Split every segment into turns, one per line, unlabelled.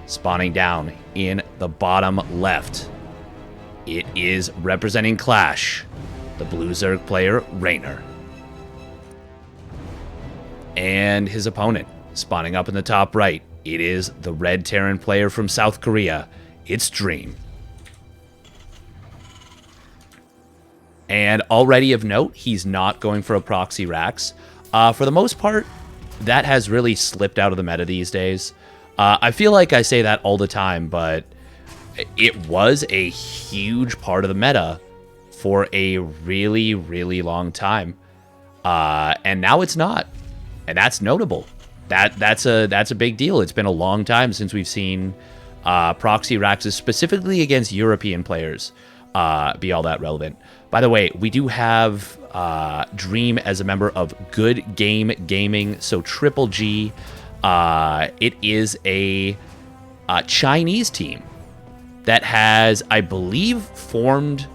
spawning down in the bottom left. It is representing Clash, the blue Zerg player, REYNOR. And his opponent, spawning up in the top right, it is the red Terran player from South Korea. It's Dream. And already of note, he's not going for a proxy Rax. For the most part, that has really slipped out of the meta these days. I feel like I say that all the time, but it was a huge part of the meta for a really, really long time. And now it's not. And that's notable. That's a big deal. It's been a long time since we've seen proxy Raxes, specifically against European players, be all that relevant. By the way, we do have Dream as a member of Good Game Gaming, so Triple G. It is a Chinese team that has, I believe, formed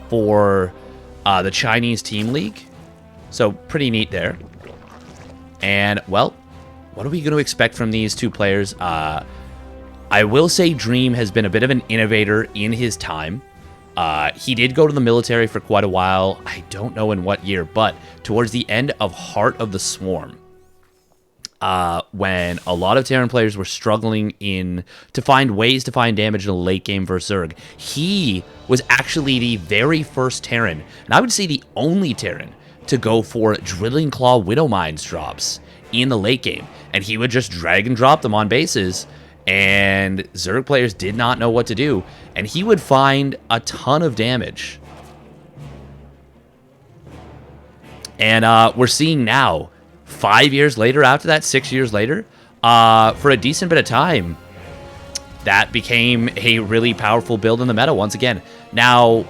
for the Chinese Team League. So pretty neat there. And, well, what are we going to expect from these two players? I will say Dream has been a bit of an innovator in his time. He did go to the military for quite a while. I don't know in what year, but towards the end of Heart of the Swarm, when a lot of Terran players were struggling to find ways to find damage in the late game versus Zerg, he was actually the very first Terran, and I would say the only Terran, to go for Drilling Claw Widow Mines drops in the late game. And he would just drag and drop them on bases, and Zerg players did not know what to do, and he would find a ton of damage. And we're seeing now, 5 years later after that, 6 years later, for a decent bit of time, that became a really powerful build in the meta once again. Now,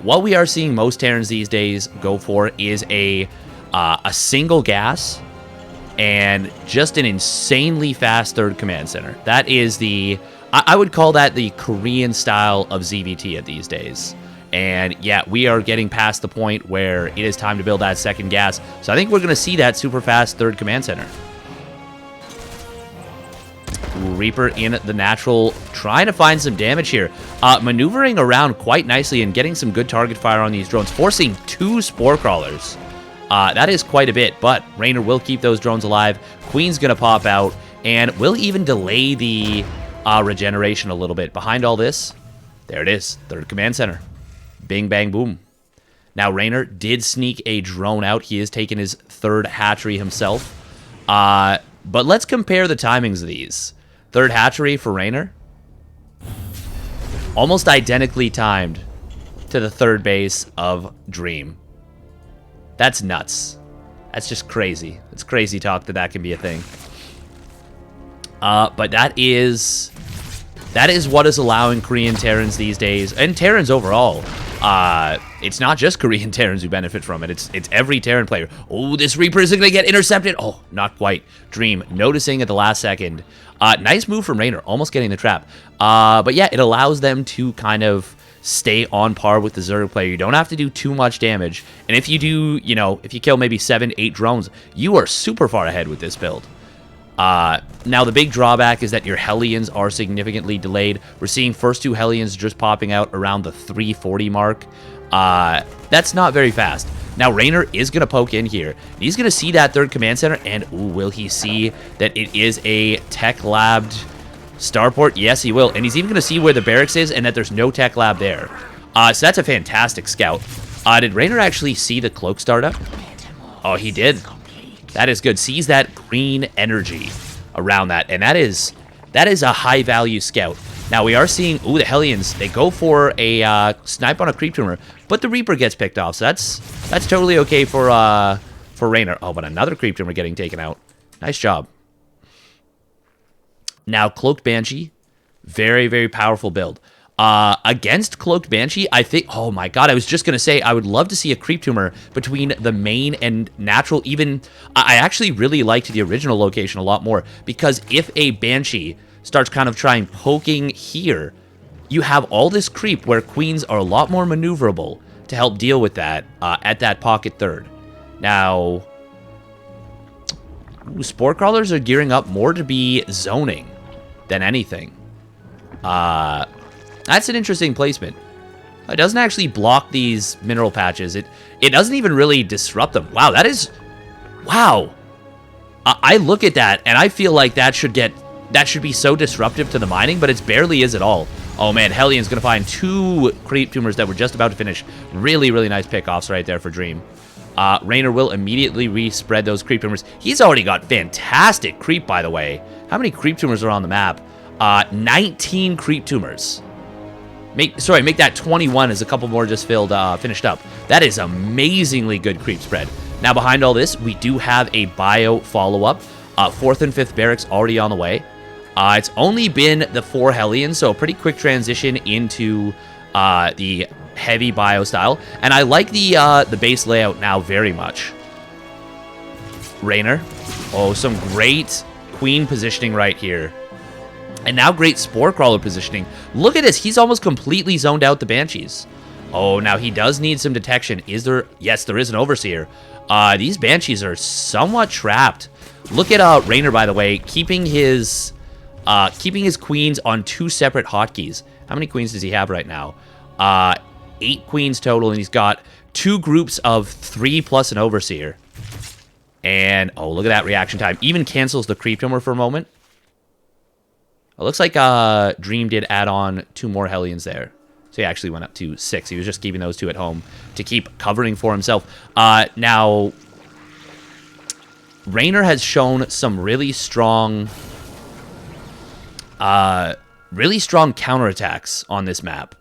what we are seeing most Terrans these days go for is a single gas and just an insanely fast third command center. That is I would call that the Korean style of ZVT at these days. And yeah, we are getting past the point where it is time to build that second gas. So I think we're going to see that super fast third command center. Ooh, Reaper in the natural, trying to find some damage here. Maneuvering around quite nicely and getting some good target fire on these drones, forcing 2 Spore Crawlers. That is quite a bit, but REYNOR will keep those drones alive. Queen's going to pop out, and will even delay the regeneration a little bit. Behind all this, there it is, third command center. Bing, bang, boom. Now, REYNOR did sneak a drone out. He has taken his third hatchery himself. But let's compare the timings of these. Third hatchery for REYNOR, almost identically timed to the third base of Dream. That's nuts. That's just crazy. It's crazy talk that can be a thing. But that is what is allowing Korean Terrans these days, and Terrans overall. It's not just Korean Terrans who benefit from it. It's every Terran player. Oh, this Reaper isn't going to get intercepted. Oh, not quite. Dream noticing at the last second. Nice move from REYNOR, almost getting the trap. But yeah, it allows them to kind of stay on par with the Zerg player. You don't have to do too much damage. And if you do, if you kill maybe 7, 8 drones, you are super far ahead with this build. Now, the big drawback is that your Hellions are significantly delayed. We're seeing first 2 Hellions just popping out around the 340 mark. That's not very fast. Now, REYNOR is going to poke in here. He's going to see that third command center, and ooh, will he see that it is a tech-labbed starport? Yes, he will. And he's even going to see where the barracks is and that there's no tech lab there. So that's a fantastic scout. Did REYNOR actually see the cloak start up? Oh, he did. That is good. Sees that green energy around that, and that is a high-value scout. Now, we are seeing, ooh, the Hellions, they go for a snipe on a creep tumor, but the Reaper gets picked off, so that's totally okay for REYNOR. Oh, but another creep tumor getting taken out. Nice job. Now, Cloaked Banshee, very, very powerful build. Against Cloaked Banshee, I think, oh my god, I was just going to say, I would love to see a creep tumor between the main and natural. Even, I actually really liked the original location a lot more, because if a Banshee starts kind of trying poking here, you have all this creep where Queens are a lot more maneuverable to help deal with that at that pocket third. Now, Spore Crawlers are gearing up more to be zoning than anything. That's an interesting placement. It doesn't actually block these mineral patches. It doesn't even really disrupt them. Wow, that is... Wow. I look at that, and I feel like that should be so disruptive to the mining, but it barely is at all. Oh, man, Hellion's going to find 2 creep tumors that were just about to finish. Really, really nice pickoffs right there for Dream. REYNOR will immediately respread those creep tumors. He's already got fantastic creep, by the way. How many creep tumors are on the map? 19 creep tumors. Make that 21 as a couple more just finished up. That is amazingly good creep spread. Now, behind all this, we do have a bio follow-up. 4th and 5th barracks already on the way. It's only been the 4 Hellions, so a pretty quick transition into the heavy bio style. And I like the base layout now very much. REYNOR. Oh, some great queen positioning right here. And now great Spore Crawler positioning. Look at this. He's almost completely zoned out the Banshees. Oh, now he does need some detection. Is there... Yes, there is an Overseer. These Banshees are somewhat trapped. Look at REYNOR, by the way, keeping his queens on 2 separate hotkeys. How many queens does he have right now? 8 queens total, and he's got 2 groups of 3 plus an Overseer. And, oh, look at that reaction time. Even cancels the creep tumor for a moment. It looks like Dream did add on 2 more Hellions there. So he actually went up to 6. He was just keeping those 2 at home to keep covering for himself. Now, REYNOR has shown some really strong counterattacks on this map.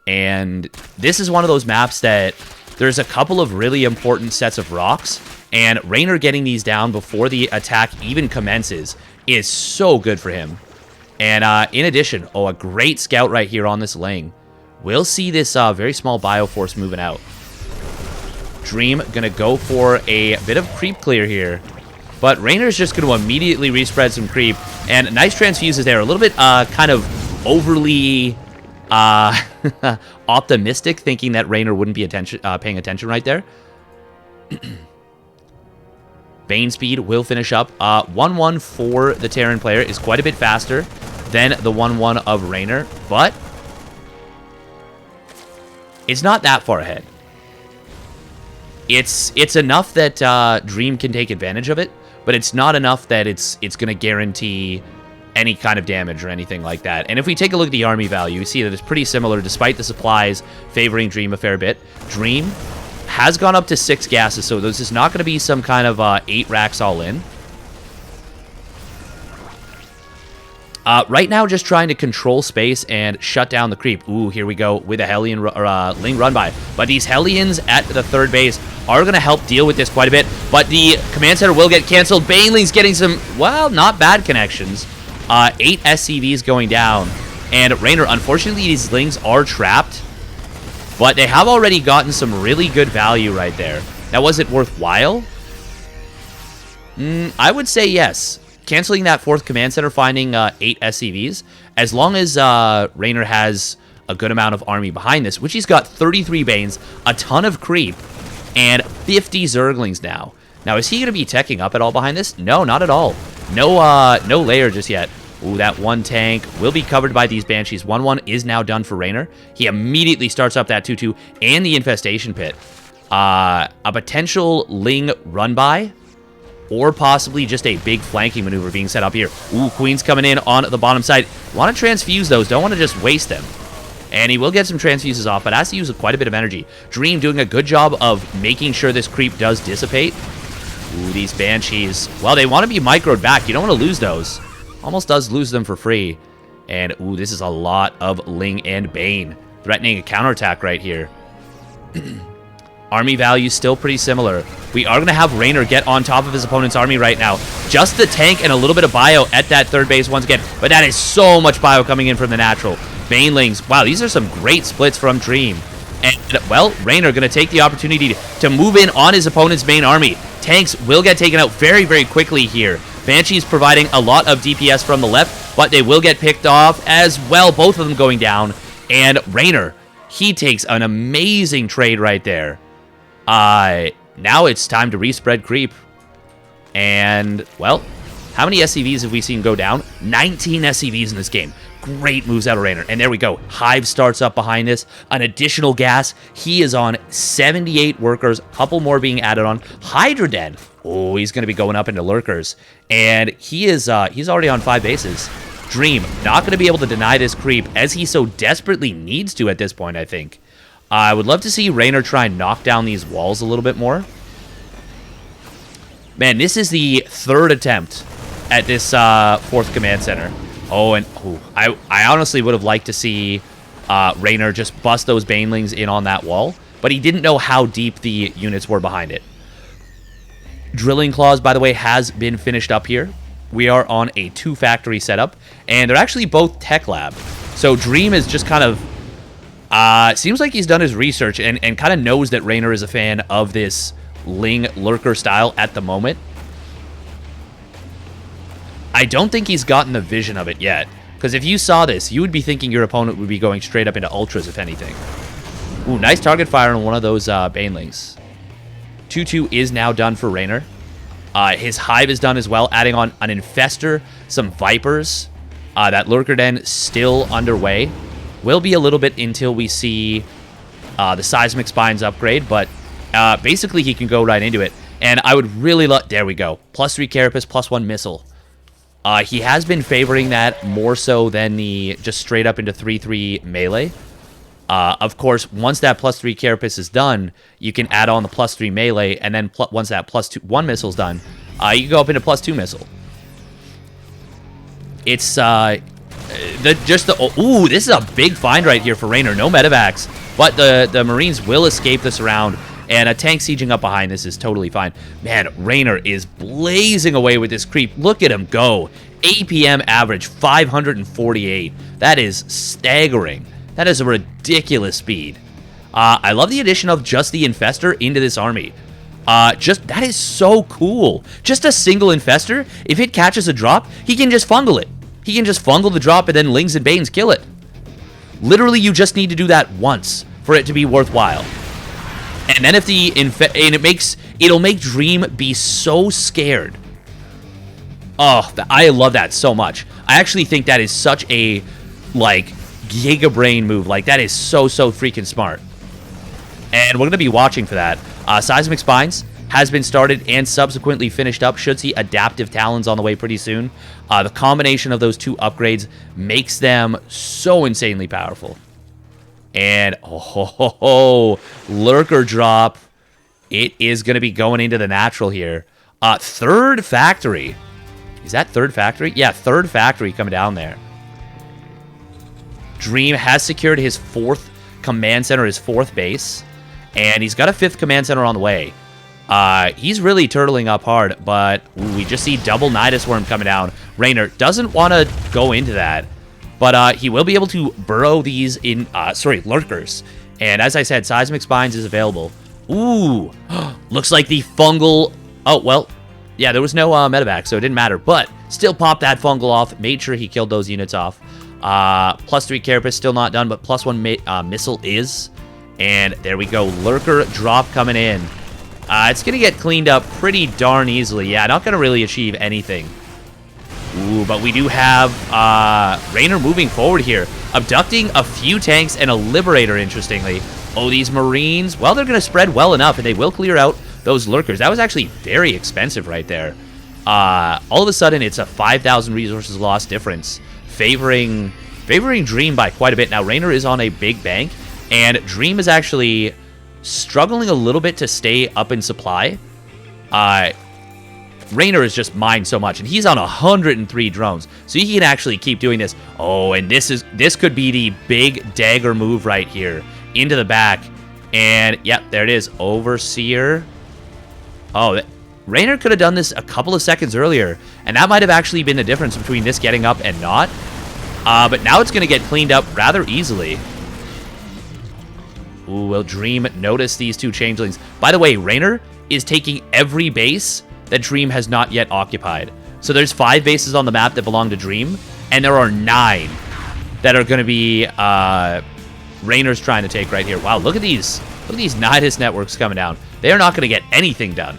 And this is one of those maps that there's a couple of really important sets of rocks, and REYNOR getting these down before the attack even commences is so good for him. And in addition, oh, a great scout right here on this lane. We'll see this very small Bioforce moving out. Dream gonna go for a bit of creep clear here. But REYNOR's just going to immediately respread some creep. And nice transfuses there. A little bit kind of overly optimistic, thinking that REYNOR wouldn't be paying attention right there. Bane speed will finish up. 1-1 for the Terran player is quite a bit faster than the 1-1 of REYNOR. But it's not that far ahead. It's enough that Dream can take advantage of it. But it's not enough that it's going to guarantee any kind of damage or anything like that. And if we take a look at the army value, you see that it's pretty similar despite the supplies favoring Dream a fair bit. Dream has gone up to 6 gases, so this is not going to be some kind of 8 racks all in. Right now, just trying to control space and shut down the creep. Ooh, here we go with a Hellion Ling run by. But these Hellions at the 3rd base are going to help deal with this quite a bit. But the command center will get canceled. Baneling's getting some, well, not bad connections. 8 SCVs going down. And REYNOR, unfortunately, these Lings are trapped. But they have already gotten some really good value right there. Now, was it worthwhile? I would say yes. Canceling that 4th command center, finding 8 SCVs. As long as REYNOR has a good amount of army behind this, which he's got 33 Banes, a ton of creep, and 50 Zerglings now. Now, is he going to be teching up at all behind this? No, not at all. No layer just yet. Ooh, that 1 tank will be covered by these Banshees. 1-1 is now done for REYNOR. He immediately starts up that 2-2 and the Infestation Pit. A potential Ling run-by, or possibly just a big flanking maneuver being set up here. Ooh, Queen's coming in on the bottom side. Want to transfuse those. Don't want to just waste them. And he will get some transfuses off, but has to use quite a bit of energy. Dream doing a good job of making sure this creep does dissipate. Ooh, these Banshees. Well, they want to be microed back. You don't want to lose those. Almost does lose them for free. And, ooh, this is a lot of Ling and Bane. Threatening a counterattack right here. Army value still pretty similar. We are going to have REYNOR get on top of his opponent's army right now. Just the tank and a little bit of bio at that 3rd base once again. But that is so much bio coming in from the natural. Banelings. Wow, these are some great splits from Dream. And, well, REYNOR going to take the opportunity to move in on his opponent's main army. Tanks will get taken out very, very quickly here. Banshees providing a lot of DPS from the left, but they will get picked off as well, both of them going down. And REYNOR, he takes an amazing trade right there. Now it's time to respread creep. And, well, How many SCVs have we seen go down? 19 SCVs in this game. Great moves out of REYNOR. And there we go. Hive starts up behind this. An additional gas. He is on 78 workers. A couple more being added on. Hydroden. Oh, he's going to be going up into lurkers. And he is he's already on 5 bases. Dream, not going to be able to deny this creep, as he so desperately needs to at this point, I think. I would love to see REYNOR try and knock down these walls a little bit more. Man, this is the 3rd attempt at this 4th command center. Oh, and I honestly would have liked to see REYNOR just bust those banelings in on that wall, but he didn't know how deep the units were behind it. Drilling Claws, by the way, has been finished up here. We are on a 2-factory setup, and they're actually both tech lab. So Dream is just kind of, seems like he's done his research and kind of knows that REYNOR is a fan of this Ling lurker style at the moment. I don't think he's gotten the vision of it yet, because if you saw this, you would be thinking your opponent would be going straight up into ultras, if anything. Ooh, nice target fire on one of those banelings. 2-2 is now done for REYNOR. His Hive is done as well, adding on an Infestor, some Vipers. That Lurker Den still underway. Will be a little bit until we see the Seismic Spines upgrade, but basically he can go right into it. And I would really love... There we go. +3 Carapace, +1 Missile. He has been favoring that more so than the just straight up into 3-3 melee. Of course, once that +3 Carapace is done, you can add on the +3 melee, and then once that +1 missile is done, you can go up into +2 missile. It's ooh, this is a big find right here for REYNOR. No medevacs, but the Marines will escape this round, and a tank sieging up behind this is totally fine. Man, REYNOR is blazing away with this creep. Look at him go. APM average 548. That is staggering. That is a ridiculous speed. I love the addition of just the Infestor into this army. That is so cool. Just a single Infestor, if it catches a drop, he can just fungal it. He can just fungal the drop and then Lings and Banes kill it. Literally, you just need to do that once for it to be worthwhile. And then if it'll make Dream be so scared. Oh, I love that so much. I actually think that is such a, like, Giga Brain move. Like, that is so freaking smart. And we're going to be watching for that. Seismic Spines has been started and subsequently finished up. Should see Adaptive Talons on the way pretty soon. The combination of those 2 upgrades makes them so insanely powerful. And, Lurker drop. It is going to be going into the natural here. 3rd factory. Is that 3rd factory? Yeah, 3rd factory coming down there. Dream has secured his 4th command center, his 4th base, and he's got a 5th command center on the way. He's really turtling up hard, but we just see double Nidus Worm coming down. REYNOR doesn't want to go into that, but he will be able to burrow these in, lurkers. And as I said, Seismic Spines is available. Ooh, looks like the fungal... Oh, well, yeah, there was no medevac, so it didn't matter, but still popped that fungal off, made sure he killed those units off. +3 Carapace still not done, but +1 missile is. And there we go. Lurker drop coming in. It's going to get cleaned up pretty darn easily. Yeah, not going to really achieve anything. Ooh, but we do have REYNOR moving forward here. Abducting a few tanks and a Liberator, interestingly. Oh, these Marines, well, they're going to spread well enough, and they will clear out those Lurkers. That was actually very expensive right there. All of a sudden, it's a 5,000 resources lost difference. Favoring Dream by quite a bit. Now, REYNOR is on a big bank, and Dream is actually struggling a little bit to stay up in supply. REYNOR is just mined so much, and he's on 103 drones, so he can actually keep doing this. Oh, and this could be the big dagger move right here into the back, and yep, there it is. Overseer. Oh, REYNOR could have done this a couple of seconds earlier, and that might have actually been the difference between this getting up and not. But now it's going to get cleaned up rather easily. Ooh, will Dream notice these 2 changelings? By the way, REYNOR is taking every base that Dream has not yet occupied. So there's 5 bases on the map that belong to Dream, and there are 9 that are going to be REYNOR's trying to take right here. Wow, look at these Nidus networks coming down. They are not going to get anything done.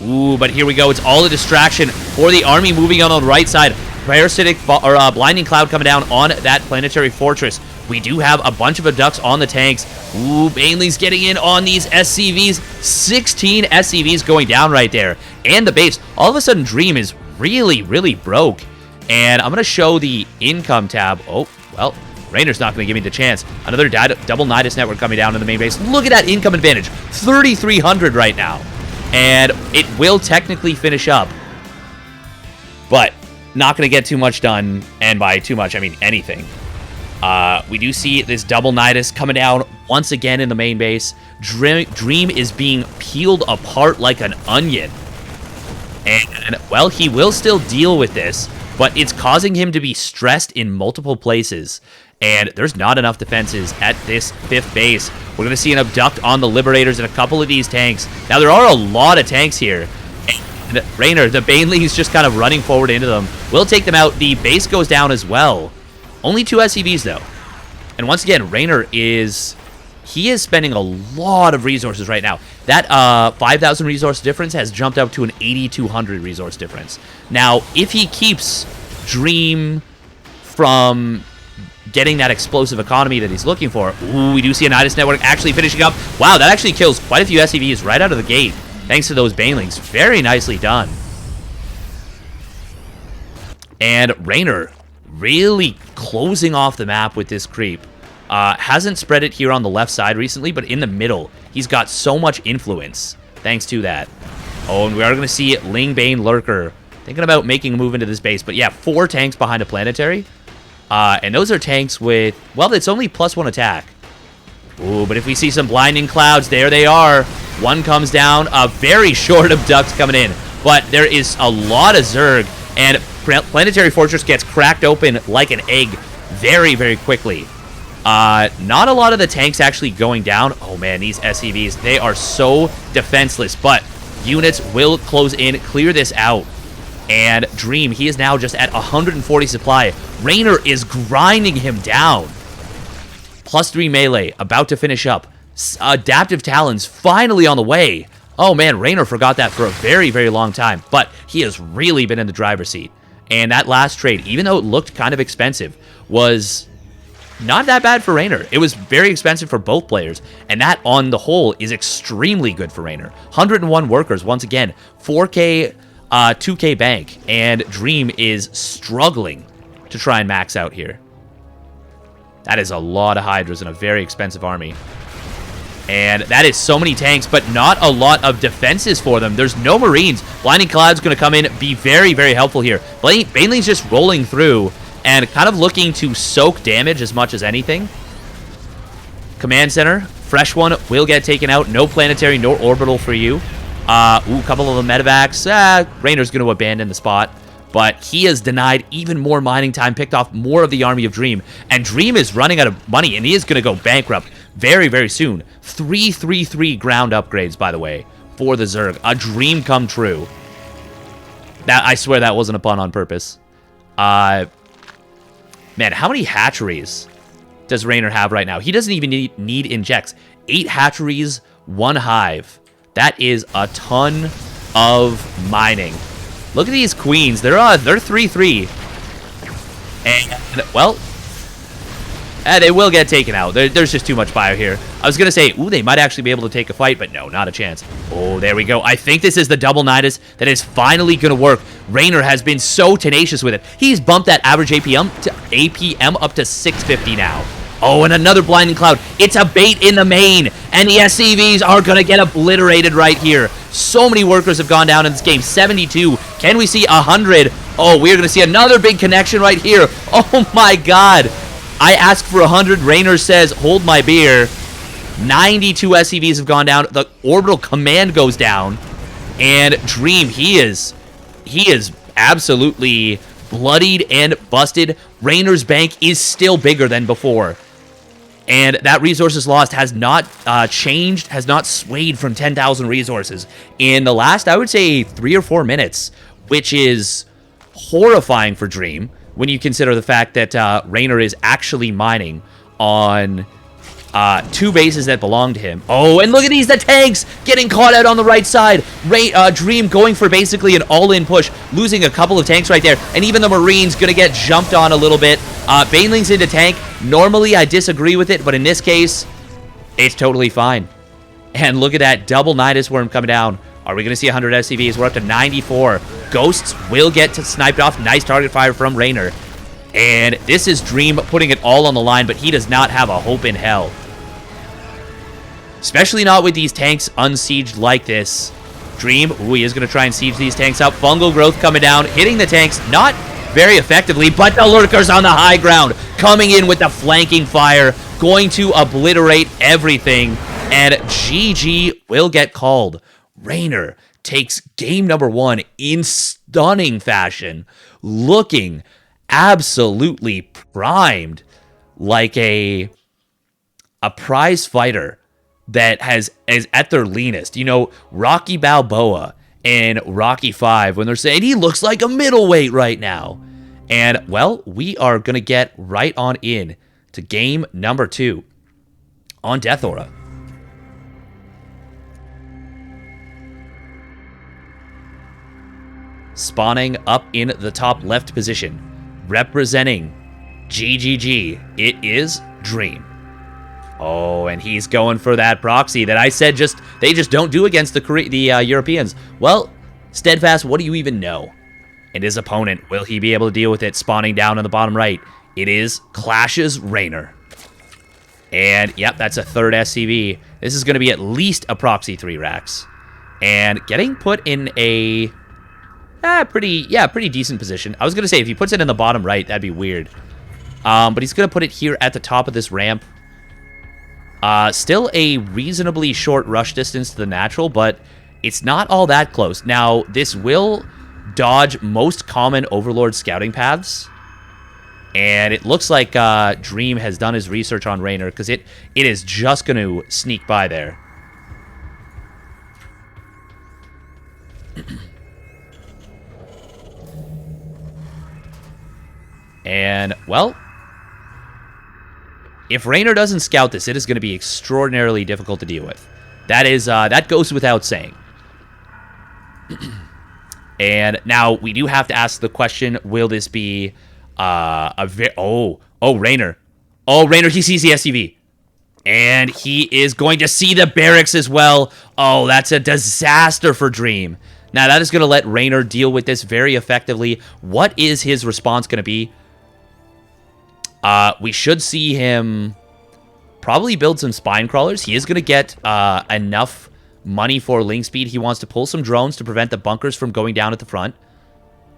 Ooh, but here we go. It's all a distraction for the army moving on the right side. Parasitic or Blinding Cloud coming down on that planetary fortress. We do have a bunch of abducts on the tanks. Ooh, Banelig's getting in on these SCVs. 16 SCVs going down right there. And the base. All of a sudden, Dream is really, really broke. And I'm going to show the income tab. Oh, well, REYNOR's not going to give me the chance. Another double Nidus network coming down in the main base. Look at that income advantage. 3,300 right now. And it will technically finish up. But not going to get too much done. And by too much, I mean anything. We do see this double Nidus coming down once again in the main base. Dream is being peeled apart like an onion. And, well, he will still deal with this, but it's causing him to be stressed in multiple places. And there's not enough defenses at this 5th base. We're going to see an abduct on the Liberators and a couple of these tanks. Now, there are a lot of tanks here. And REYNOR, the Baneley is just kind of running forward into them. Will take them out. The base goes down as well. Only 2 SCVs, though. And once again, REYNOR is... He is spending a lot of resources right now. That 5,000 resource difference has jumped up to an 8,200 resource difference. Now, if he keeps Dream from getting that explosive economy that he's looking for... Ooh, we do see a Nidus network actually finishing up. Wow, that actually kills quite a few SCVs right out of the gate. Thanks to those Banelings. Very nicely done. And REYNOR really closing off the map with this creep. Hasn't spread it here on the left side recently, but in the middle, he's got so much influence thanks to that. Oh, and we are going to see Ling Bane Lurker thinking about making a move into this base. But yeah, 4 tanks behind a planetary. And those are tanks with, well, it's only +1 attack. Ooh, but if we see some Blinding Clouds, there they are. One comes down, a very short abduct coming in. But there is a lot of Zerg, and Planetary Fortress gets cracked open like an egg very, very quickly. Not a lot of the tanks actually going down. Oh man, these SCVs, they are so defenseless, but units will close in, clear this out. And Dream, he is now just at 140 supply. REYNOR is grinding him down. +3 melee, about to finish up. Adaptive Talons finally on the way. Oh man, REYNOR forgot that for a very, very long time, but he has really been in the driver's seat. And that last trade, even though it looked kind of expensive, was not that bad for REYNOR. It was very expensive for both players, and that, on the whole, is extremely good for REYNOR. 101 workers, once again, 4K, 2K bank, and Dream is struggling to try and max out here. That is a lot of Hydras in a very expensive army. And that is so many tanks, but not a lot of defenses for them. There's no Marines. Blinding Cloud's going to come in, be very, very helpful here. Baneley's just rolling through and kind of looking to soak damage as much as anything. Command Center, fresh one, will get taken out. No planetary, no orbital for you. Ooh, couple of the medevacs. REYNOR's going to abandon the spot. But he has denied even more mining time, picked off more of the army of Dream. And Dream is running out of money, and he is going to go bankrupt very, very soon. 333 ground upgrades, by the way, for the Zerg. A dream come true. That, I swear that wasn't a pun on purpose. Man, how many hatcheries does REYNOR have right now? He doesn't even need injects. 8 hatcheries, 1 hive. That is a ton of mining. Look at these queens. They're 3-3. And, well, they will get taken out. There's just too much fire here. I was going to say, ooh, they might actually be able to take a fight, but no, not a chance. Oh, there we go. I think this is the double Nidus that is finally going to work. REYNOR has been so tenacious with it. He's bumped that average APM up to 650 now. Oh, and another Blinding Cloud. It's a bait in the main, and the SCVs are going to get obliterated right here. So many workers have gone down in this game. 72. Can we see 100? Oh, we're going to see another big connection right here. Oh, my God. I asked for 100. REYNOR says, hold my beer. 92 SCVs have gone down. The orbital command goes down. And Dream, he is absolutely bloodied and busted. REYNOR's bank is still bigger than before. And that resources lost has not changed, has not swayed from 10,000 resources in the last, I would say, 3 or 4 minutes, which is horrifying for Dream when you consider the fact that REYNOR is actually mining on 2 bases that belong to him. Oh, and look at these, the tanks getting caught out on the right side. Dream going for basically an all-in push, losing a couple of tanks right there, and even the Marines gonna get jumped on a little bit. Baneling's into tank. Normally, I disagree with it, but in this case, it's totally fine. And look at that, double Nidus Worm coming down. Are we gonna see 100 SCVs? We're up to 94. Ghosts will get sniped off. Nice target fire from REYNOR. And this is Dream putting it all on the line, but he does not have a hope in hell. Especially not with these tanks unsieged like this. Dream, ooh, he is going to try and siege these tanks up. Fungal growth coming down, hitting the tanks, not very effectively, but the Lurkers on the high ground, coming in with the flanking fire, going to obliterate everything, and GG will get called. REYNOR takes game number 1 in stunning fashion, looking absolutely primed like a prize fighter that is at their leanest. You know, Rocky Balboa in Rocky 5 when they're saying he looks like a middleweight right now. And, well, we are going to get right on in to game number 2 on Death Aura. Spawning up in the top left position, representing GGG, it is Dream. Oh, and he's going for that proxy that I said they just don't do against the Europeans. Well, Steadfast, what do you even know? And his opponent, will he be able to deal with it? Spawning down on the bottom right, it is Clash's REYNOR. And, yep, that's a 3rd SCV. This is going to be at least a proxy 3 racks. And getting put in a pretty decent position. I was going to say, if he puts it in the bottom right, that'd be weird. But he's going to put it here at the top of this ramp. Still a reasonably short rush distance to the natural, but it's not all that close. Now, this will dodge most common Overlord scouting paths. And it looks like Dream has done his research on REYNOR, because it is just going to sneak by there. And, well, if REYNOR doesn't scout this, it is going to be extraordinarily difficult to deal with. That goes without saying. And now we do have to ask the question: will this be REYNOR? Oh, REYNOR, he sees the SCV, and he is going to see the barracks as well. Oh, that's a disaster for Dream. Now that is going to let REYNOR deal with this very effectively. What is his response going to be? We should see him probably build some spine crawlers. He is going to get enough money for link speed. He wants to pull some drones to prevent the bunkers from going down at the front.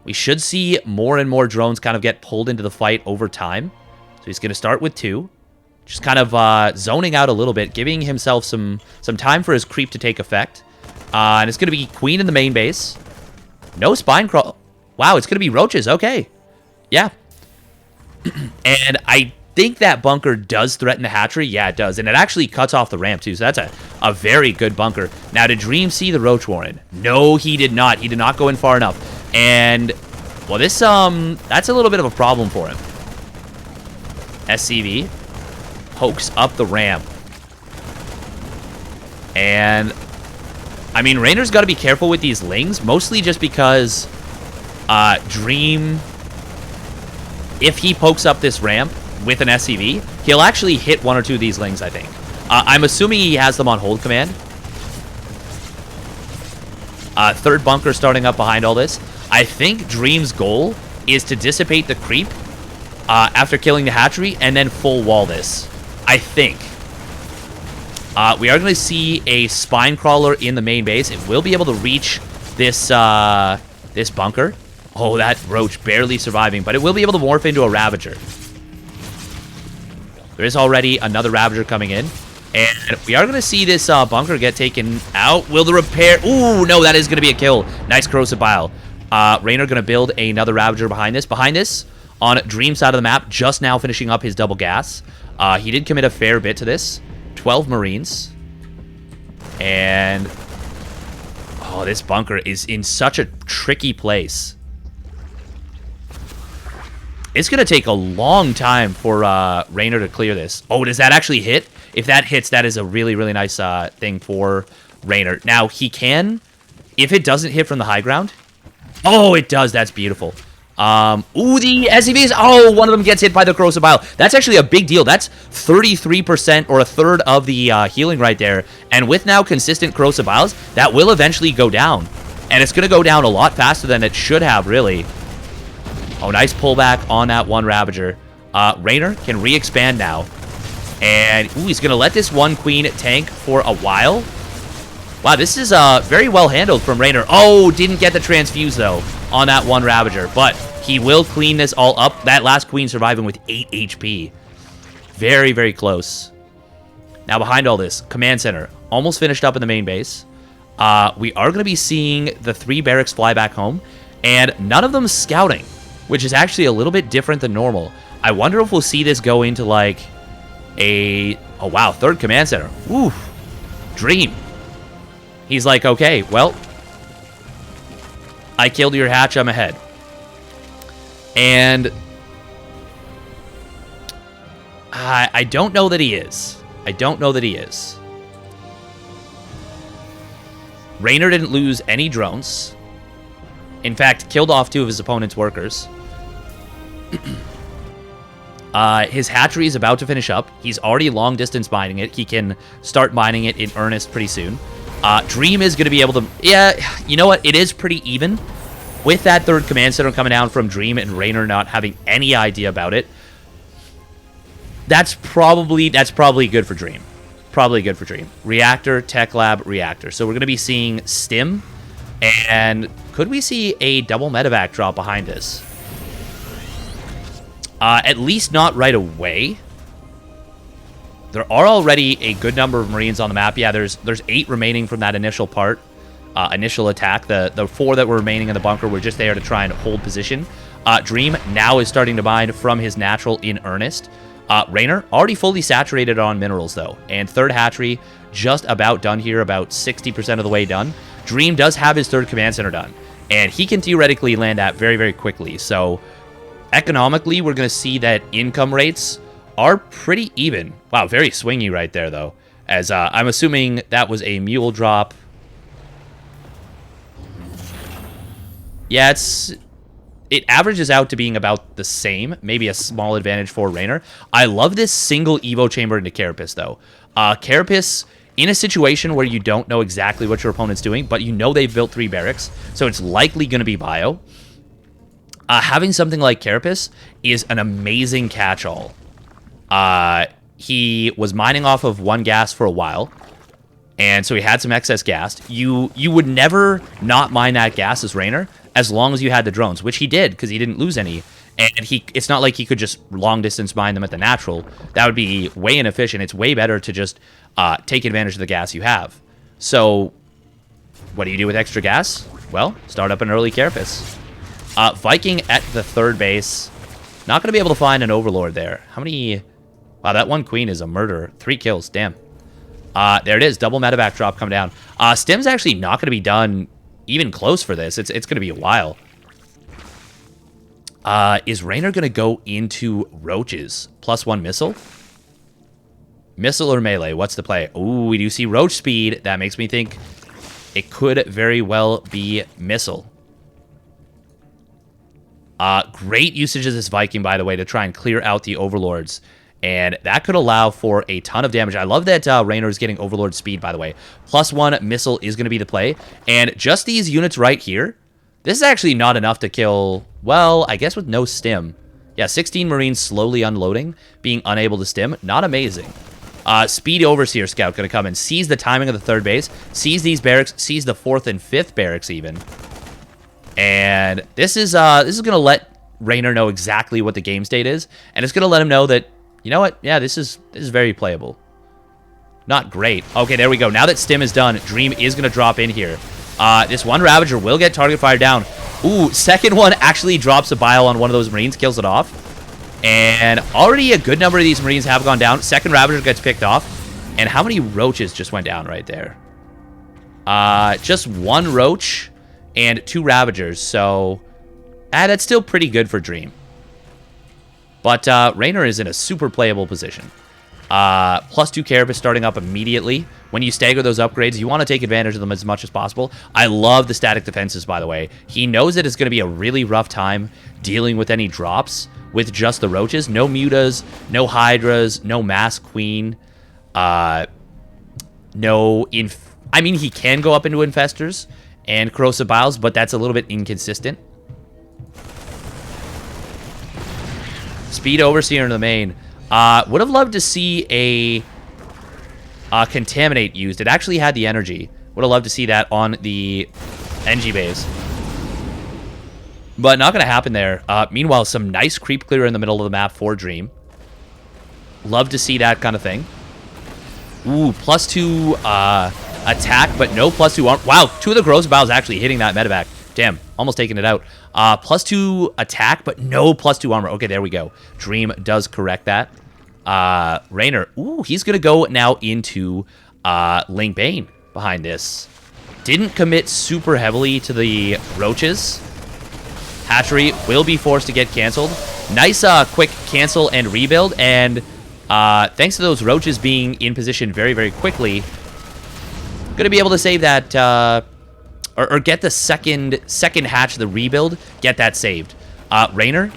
We should see more and more drones kind of get pulled into the fight over time. So he's going to start with 2. Just kind of zoning out a little bit, giving himself some time for his creep to take effect. And it's going to be Queen in the main base. No spine crawl. Wow, it's going to be roaches. Okay. Yeah. And I think that bunker does threaten the hatchery. Yeah, it does. And it actually cuts off the ramp, too. So that's a very good bunker. Now, did Dream see the Roach Warren? No, he did not. He did not go in far enough. And, well, this, that's a little bit of a problem for him. SCV pokes up the ramp. And, I mean, REYNOR's got to be careful with these lings, mostly just because Dream, if he pokes up this ramp with an SCV, he'll actually hit 1 or 2 of these lings, I think. I'm assuming he has them on hold command. 3rd bunker starting up behind all this. I think Dream's goal is to dissipate the creep after killing the hatchery and then full wall this. I think. We are going to see a spine crawler in the main base. It will be able to reach this this bunker. Oh, that roach barely surviving, but it will be able to morph into a Ravager. There is already another Ravager coming in, and we are going to see this bunker get taken out. Will the repair... Ooh, no, that is going to be a kill. Nice corrosive bile. REYNOR going to build another Ravager behind this. Behind this, on Dream's side of the map, just now finishing up his double gas. He did commit a fair bit to this. 12 Marines. And... oh, this bunker is in such a tricky place. It's going to take a long time for REYNOR to clear this. Oh, does that actually hit? if that hits, that is a really, really nice thing for REYNOR. Now, he can, if it doesn't hit from the high ground. Oh, it does. That's beautiful. Ooh, the SCVs. Oh, one of them gets hit by the Corrosive Bile. That's actually a big deal. That's 33% or a third of the healing right there. And with now consistent Corrosive Biles, that will eventually go down. And it's going to go down a lot faster than it should have, really. Oh, nice pullback on that one Ravager. REYNOR can re-expand now. And, ooh, he's going to let this one Queen tank for a while. Wow, this is very well handled from REYNOR. Oh, didn't get the transfuse, though, on that one Ravager. But he will clean this all up. That last Queen surviving with 8 HP. Very, very close. Now, behind all this, Command Center. Almost finished up in the main base. We are going to be seeing the 3 barracks fly back home. And none of them scouting, which is actually a little bit different than normal. I wonder if we'll see this go into, like, a... Oh, wow, 3rd Command Center. Ooh, Dream. He's like, okay, well, I killed your hatch, I'm ahead. And I don't know that he is. I don't know that he is. REYNOR didn't lose any drones. In fact, killed off 2 of his opponent's workers. His hatchery is about to finish up. He's already long distance mining it. He can start mining it in earnest pretty soon. Dream is going to be able to... Yeah, you know what? It is pretty even. With that 3rd Command Center coming down from Dream and REYNOR not having any idea about it, that's probably good for Dream. Probably good for Dream. Reactor, Tech Lab, Reactor. So we're going to be seeing Stim, and could we see a double medevac drop behind this? At least not right away. There are already a good number of Marines on the map. Yeah, there's 8 remaining from that initial part, initial attack. The 4 that were remaining in the bunker were just there to try and hold position. Dream now is starting to mine from his natural in earnest. REYNOR already fully saturated on minerals, though. And 3rd hatchery just about done here, about 60% of the way done. Dream does have his 3rd Command Center done. And he can theoretically land that very, very quickly. So economically, we're going to see that income rates are pretty even. Wow, very swingy right there, though. As I'm assuming that was a mule drop. Yeah, it averages out to being about the same. Maybe a small advantage for REYNOR. I love this single Evo chamber into Carapace, though. Carapace, in a situation where you don't know exactly what your opponent's doing, but you know they've built 3 barracks, so it's likely going to be bio. Having something like Carapace is an amazing catch-all. He was mining off of 1 gas for a while, and so he had some excess gas. You would never not mine that gas as REYNOR as long as you had the drones, which he did because he didn't lose any. And it's not like he could just long distance mine them at the natural. That would be way inefficient. It's way better to just take advantage of the gas you have. So what do you do with extra gas? Well, start up an early Carapace. Viking at the 3rd base. Not going to be able to find an Overlord there. How many... Wow, that one Queen is a murderer. 3 kills, damn. There it is, double medevac drop come down. Stim's actually not going to be done even close for this. It's going to be a while. Is REYNOR going to go into Roaches? +1 missile? Missile or melee? What's the play? Ooh, we do see Roach speed. That makes me think it could very well be missile. Great usage of this Viking, by the way, to try and clear out the Overlords. And that could allow for a ton of damage. I love that REYNOR is getting Overlord speed, by the way. +1 missile is going to be the play. And just these units right here, this is actually not enough to kill, well, I guess with no stim. Yeah, 16 Marines slowly unloading, being unable to stim. Not amazing. Speed Overseer Scout going to come and seize the timing of the 3rd base, seize these barracks, seize the 4th and 5th barracks even. And this is going to let REYNOR know exactly what the game state is, and it's going to let him know that, you know what? Yeah, this is very playable. Not great. Okay, there we go. Now that Stim is done, Dream is going to drop in here. This one Ravager will get target fire down. Ooh, second one actually drops a bile on one of those Marines, kills it off. And already a good number of these Marines have gone down. Second Ravager gets picked off. And how many Roaches just went down right there? Just 1 Roach and 2 Ravagers. So, that's still pretty good for Dream. But REYNOR is in a super playable position. +2 Carapace starting up immediately. When you stagger those upgrades, you want to take advantage of them as much as possible. I love the static defenses, by the way. He knows that it's going to be a really rough time dealing with any drops with just the roaches. No mutas, no hydras, no mass queen, I mean, he can go up into infestors and corrosive biles, but that's a little bit inconsistent. Speed overseer in the main. Would have loved to see a contaminate used. It actually had the energy. Would have loved to see that on the NG base. But not going to happen there. Meanwhile, some nice creep clear in the middle of the map for Dream. Love to see that kind of thing. Ooh, +2 attack, but no +2 armor. Wow, 2 of the corrosive biles actually hitting that medevac. Damn, almost taking it out. +2 attack, but no +2 armor. Okay, there we go. Dream does correct that. REYNOR. Ooh, he's going to go now into Link Bane behind this. Didn't commit super heavily to the roaches. Hatchery will be forced to get canceled. Nice quick cancel and rebuild, and thanks to those roaches being in position very, very quickly, going to be able to save that, or get the second hatch of the rebuild, get that saved. REYNOR.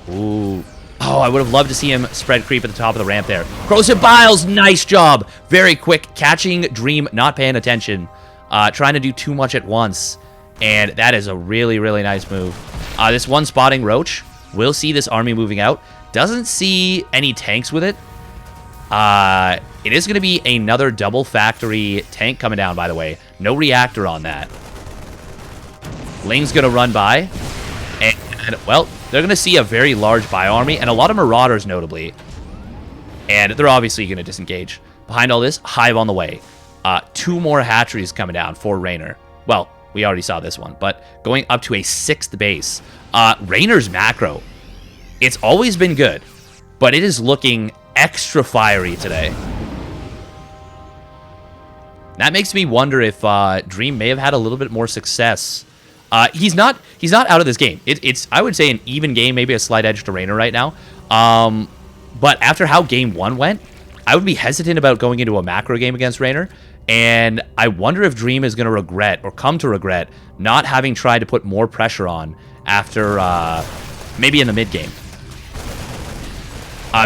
Ooh. Oh, I would have loved to see him spread creep at the top of the ramp there. Corrosive Biles, nice job. Very quick, catching Dream, not paying attention. Trying to do too much at once. And that is a really, really nice move. This one spotting Roach will see this army moving out. Doesn't see any tanks with it. It is going to be another double factory tank coming down, by the way. No reactor on that. Ling's going to run by. And, well, they're going to see a very large bio army and a lot of Marauders, notably. And they're obviously going to disengage. Behind all this, Hive on the way. 2 more hatcheries coming down for REYNOR. Well, we already saw this one, but going up to a 6th base. REYNOR's macro. It's always been good, but it is looking extra fiery today. That makes me wonder if Dream may have had a little bit more success. He's not out of this game. It's I would say an even game, maybe a slight edge to REYNOR right now. But after how game 1 went, I would be hesitant about going into a macro game against REYNOR. And I wonder if Dream is going to regret, or come to regret, not having tried to put more pressure on after maybe in the mid game.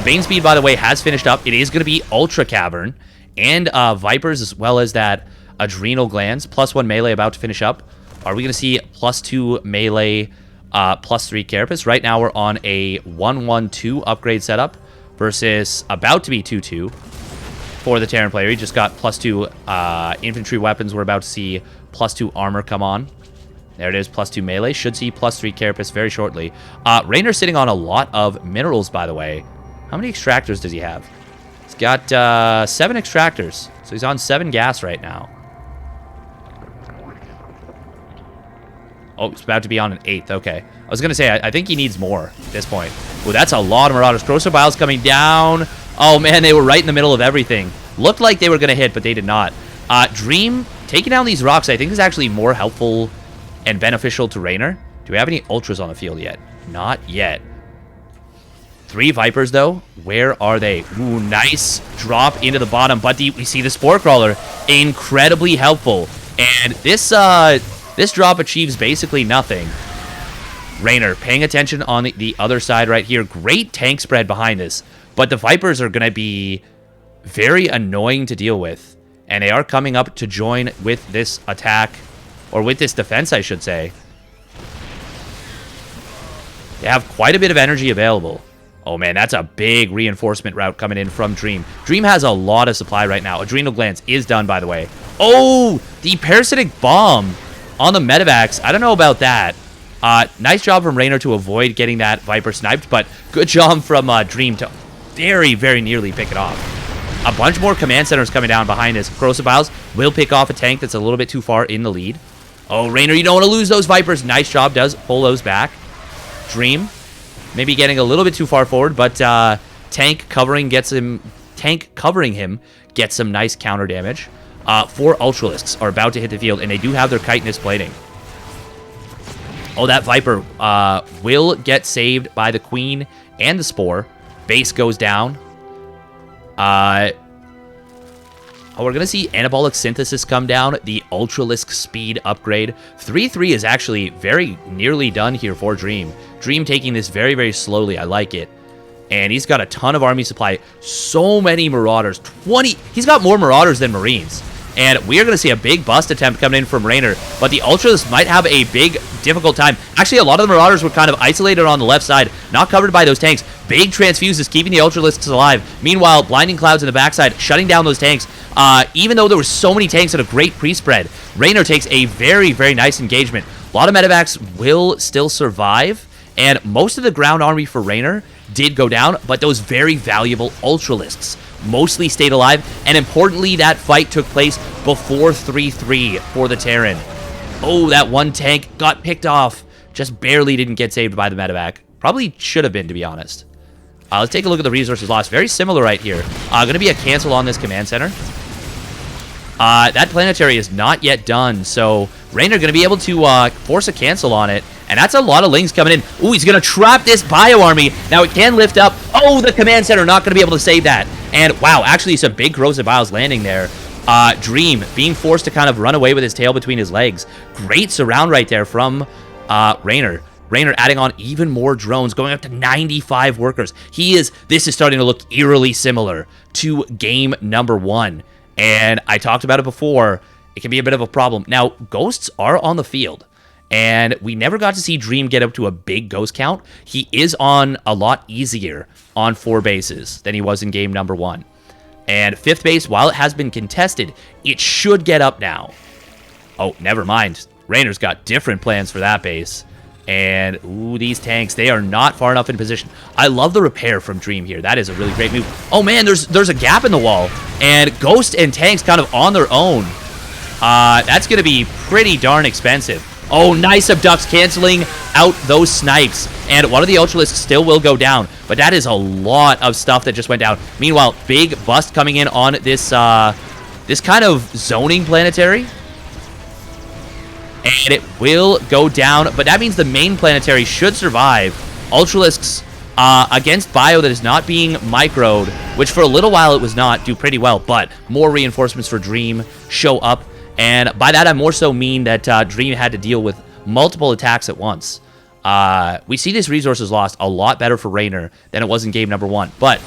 Bane Speed, by the way, has finished up. It is going to be Ultra Cavern and Vipers, as well as that Adrenal Glands. +1 melee about to finish up. Are we going to see +2 melee, +3 Carapace? Right now we're on a 1-1-2 upgrade setup versus about to be 2-2 for the Terran player. He just got +2 infantry weapons. We're about to see +2 armor come on. There it is, +2 melee. Should see +3 Carapace very shortly. REYNOR sitting on a lot of minerals, by the way. How many extractors does he have? He's got 7 extractors. So he's on 7 gas right now. Oh, he's about to be on an 8th. Okay. I was going to say, I think he needs more at this point. Oh, that's a lot of Marauders. Corrosive Biles coming down. Oh, man, they were right in the middle of everything. Looked like they were going to hit, but they did not. Dream, taking down these rocks, I think is actually more helpful and beneficial to REYNOR. Do we have any Ultras on the field yet? Not yet. 3 Vipers, though. Where are they? Ooh, nice drop into the bottom. But we see the Spore Crawler. Incredibly helpful. And this drop achieves basically nothing. REYNOR paying attention on the other side right here. Great tank spread behind this. But the Vipers are going to be very annoying to deal with. And they are coming up to join with this attack. Or with this defense, I should say. They have quite a bit of energy available. Oh, man, that's a big reinforcement route coming in from Dream. Dream has a lot of supply right now. Adrenal Glands is done, by the way. Oh, the Parasitic Bomb on the medevacs. I don't know about that. Nice job from REYNOR to avoid getting that Viper sniped, but good job from Dream to very, very nearly pick it off. A bunch more command centers coming down behind us. Corrosive Biles will pick off a tank that's a little bit too far in the lead. Oh, REYNOR, you don't want to lose those Vipers. Nice job, does pull those back. Dream, maybe getting a little bit too far forward, but tank covering him gets some nice counter damage. 4 Ultralisks are about to hit the field, and they do have their chitinous plating. Oh, that Viper will get saved by the Queen and the Spore. Base goes down. Oh, we're going to see Anabolic Synthesis come down, the Ultralisk speed upgrade. 3-3 is actually very nearly done here for Dream. Dream taking this very, very slowly. I like it. And he's got a ton of army supply. So many Marauders. 20. He's got more Marauders than Marines. And we are going to see a big bust attempt coming in from Reynor. But the Ultralisk might have a big, difficult time. Actually, a lot of the Marauders were kind of isolated on the left side, not covered by those tanks. Big transfuses keeping the Ultralisks alive. Meanwhile, Blinding Clouds in the backside, shutting down those tanks. Even though there were so many tanks and a great pre-spread, Reynor takes a very, very nice engagement. A lot of medevacs will still survive. And most of the ground army for Reynor did go down, but those very valuable Ultralisks mostly stayed alive, and importantly, that fight took place before 3-3 for the Terran. Oh, that one tank got picked off. Just barely didn't get saved by the medevac. Probably should have been, to be honest. Let's take a look at the resources lost. Very similar right here. Going to be a cancel on this command center. That planetary is not yet done, so Reynor going to be able to force a cancel on it. And that's a lot of Lings coming in. Ooh, he's going to trap this Bio Army. Now it can lift up. Oh, the command center not going to be able to save that. And wow, actually some big Corrosive Biles landing there. Dream being forced to kind of run away with his tail between his legs. Great surround right there from Reynor. Reynor adding on even more drones, going up to 95 workers. This is starting to look eerily similar to game number 1. And I talked about it before. It can be a bit of a problem. Now, ghosts are on the field. And we never got to see Dream get up to a big ghost count. He is on a lot easier on 4 bases than he was in game number 1. And 5th base, while it has been contested, it should get up now. Oh, never mind. Reynor's got different plans for that base. And, ooh, these tanks, they are not far enough in position. I love the repair from Dream here. That is a really great move. Oh, man, there's a gap in the wall. And Ghost and tanks kind of on their own. That's going to be pretty darn expensive. Oh, nice abducts, canceling out those snipes. And one of the Ultralisks still will go down. But that is a lot of stuff that just went down. Meanwhile, big bust coming in on this, this kind of zoning planetary. And it will go down. But that means the main planetary should survive. Ultralisks against Bio that is not being microed, which for a little while it was not, do pretty well. But more reinforcements for Dream show up. And by that, I more so mean that Dream had to deal with multiple attacks at once. We see this resources lost a lot better for Reynor than it was in game number 1. But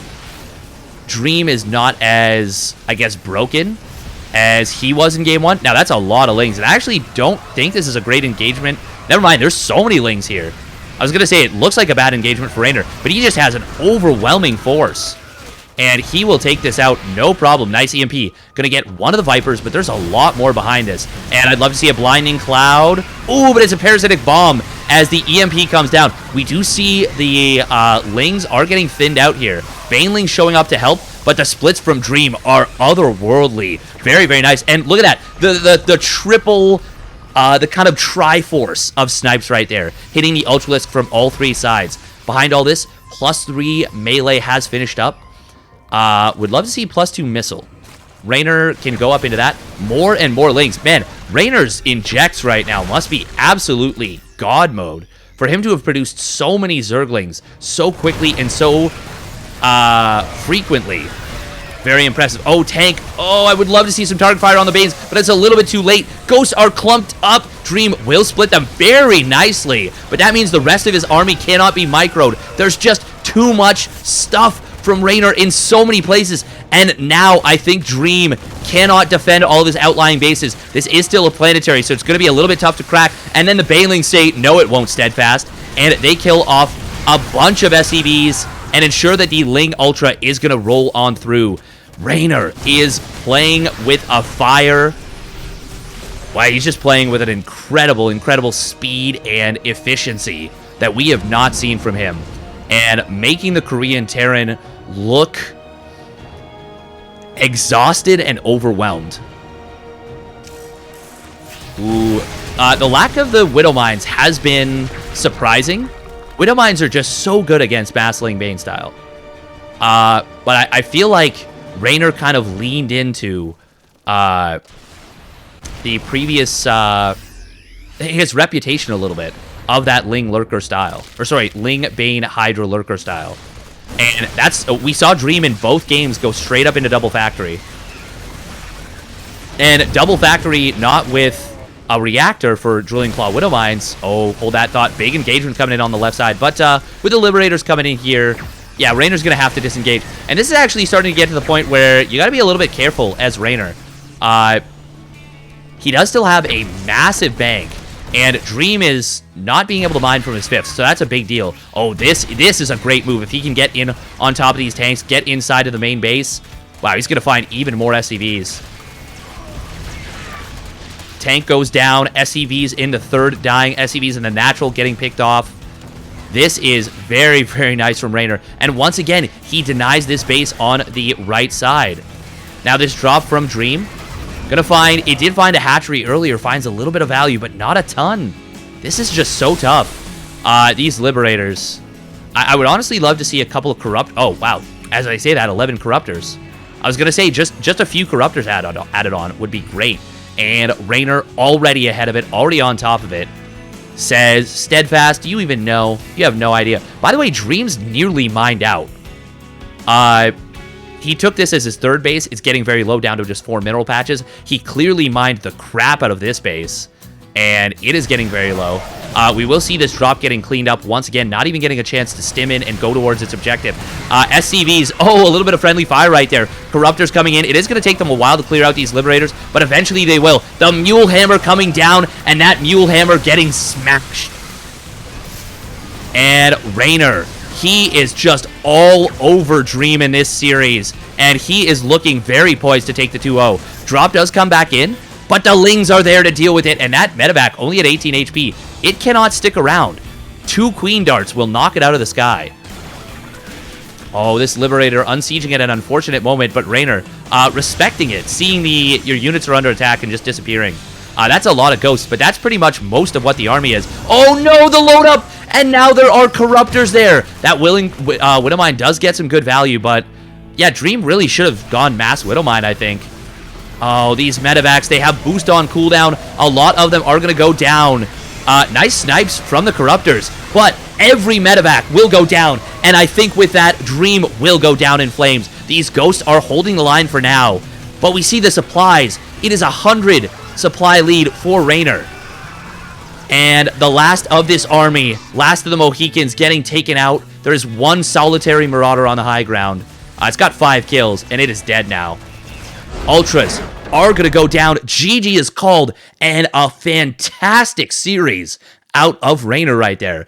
Dream is not as, I guess, broken as he was in game 1. Now, that's a lot of Lings. And I actually don't think this is a great engagement. Never mind, there's so many Lings here. I was going to say it looks like a bad engagement for Reynor, but he just has an overwhelming force. And he will take this out, no problem. Nice EMP. Going to get one of the Vipers, but there's a lot more behind this. And I'd love to see a Blinding Cloud. Ooh, but it's a Parasitic Bomb as the EMP comes down. We do see the Lings are getting thinned out here. Banelings showing up to help, but the splits from Dream are otherworldly. Very, very nice. And look at that. The triple, the kind of Triforce of snipes right there. Hitting the Ultralisk from all 3 sides. Behind all this, +3 melee has finished up. Would love to see +2 missile. Reynor can go up into that. More and more Lings. Man, Reynor's injects right now must be absolutely God mode. For him to have produced so many Zerglings so quickly and so frequently. Very impressive. Oh, tank. Oh, I would love to see some target fire on the Banes, but it's a little bit too late. Ghosts are clumped up. Dream will split them very nicely, but that means the rest of his army cannot be microed. There's just too much stuff from Reynor in so many places, and now I think Dream cannot defend all of his outlying bases. This is still a planetary, so it's going to be a little bit tough to crack, and then the Banelings say, no, it won't, Steadfast, and they kill off a bunch of SCVs and ensure that the Ling Ultra is going to roll on through. Reynor is playing with a fire. Wow, he's just playing with an incredible, incredible speed and efficiency that we have not seen from him, and making the Korean Terran look exhausted and overwhelmed. Ooh, the lack of the Widow Mines has been surprising. Widow Mines are just so good against Battling Bane style. But I feel like Reynor kind of leaned into the previous his reputation a little bit of that Ling Lurker style. Or sorry, Ling Bane Hydra Lurker style. And that's, we saw Dream in both games go straight up into Double Factory. And Double Factory not with a reactor for Drilling Claw Widow Mines. Oh, hold that thought. Big engagement coming in on the left side. But with the Liberators coming in here, yeah, Reynor's going to have to disengage. And this is actually starting to get to the point where you got to be a little bit careful as Reynor. He does still have a massive bank. And Dream is not being able to mine from his 5th, so that's a big deal. Oh, this is a great move. If he can get in on top of these tanks, get inside of the main base. Wow, he's going to find even more SCVs. Tank goes down. SCVs into 3rd, dying. SCVs in the natural getting picked off. This is very, very nice from Reynor. And once again, he denies this base on the right side. Now this drop from Dream. Gonna find, it did find a hatchery earlier, finds a little bit of value, but not a ton. This is just so tough. These Liberators. I would honestly love to see a couple of Corrupt, oh wow, as I say that, 11 Corruptors. I was gonna say, just a few Corruptors added on would be great. And Reynor already ahead of it, already on top of it. Says, Steadfast, do you even know? You have no idea. By the way, Dream's nearly mined out. He took this as his 3rd base. It's getting very low, down to just 4 mineral patches. He clearly mined the crap out of this base, and it is getting very low. We will see this drop getting cleaned up once again, not even getting a chance to stim in and go towards its objective. SCVs, oh, a little bit of friendly fire right there. Corruptors coming in. It is going to take them a while to clear out these Liberators, but eventually they will. The Mule Hammer coming down, and that Mule Hammer getting smashed. And Reynor, he is just all over Dream in this series, and he is looking very poised to take the 2-0. Drop does come back in, but the Lings are there to deal with it, and that medevac only at 18 HP. It cannot stick around. 2 Queen Darts will knock it out of the sky. Oh, this Liberator unsieging at an unfortunate moment, but Reynor respecting it, seeing your units are under attack and just disappearing. That's a lot of ghosts, but that's pretty much most of what the army is. Oh no, the load up! And now there are Corruptors there. That Widowmine does get some good value, but yeah, Dream really should have gone mass Widowmine, I think. Oh, these medevacs, they have boost on cooldown. A lot of them are going to go down. Nice snipes from the Corruptors, but every medevac will go down, and I think with that, Dream will go down in flames. These ghosts are holding the line for now, but we see the supplies. It is 100 supply lead for Reynor. And the last of this army, last of the Mohicans getting taken out. There is 1 solitary Marauder on the high ground. It's got 5 kills, and it is dead now. Ultras are going to go down. GG is called, and a fantastic series out of Reynor right there.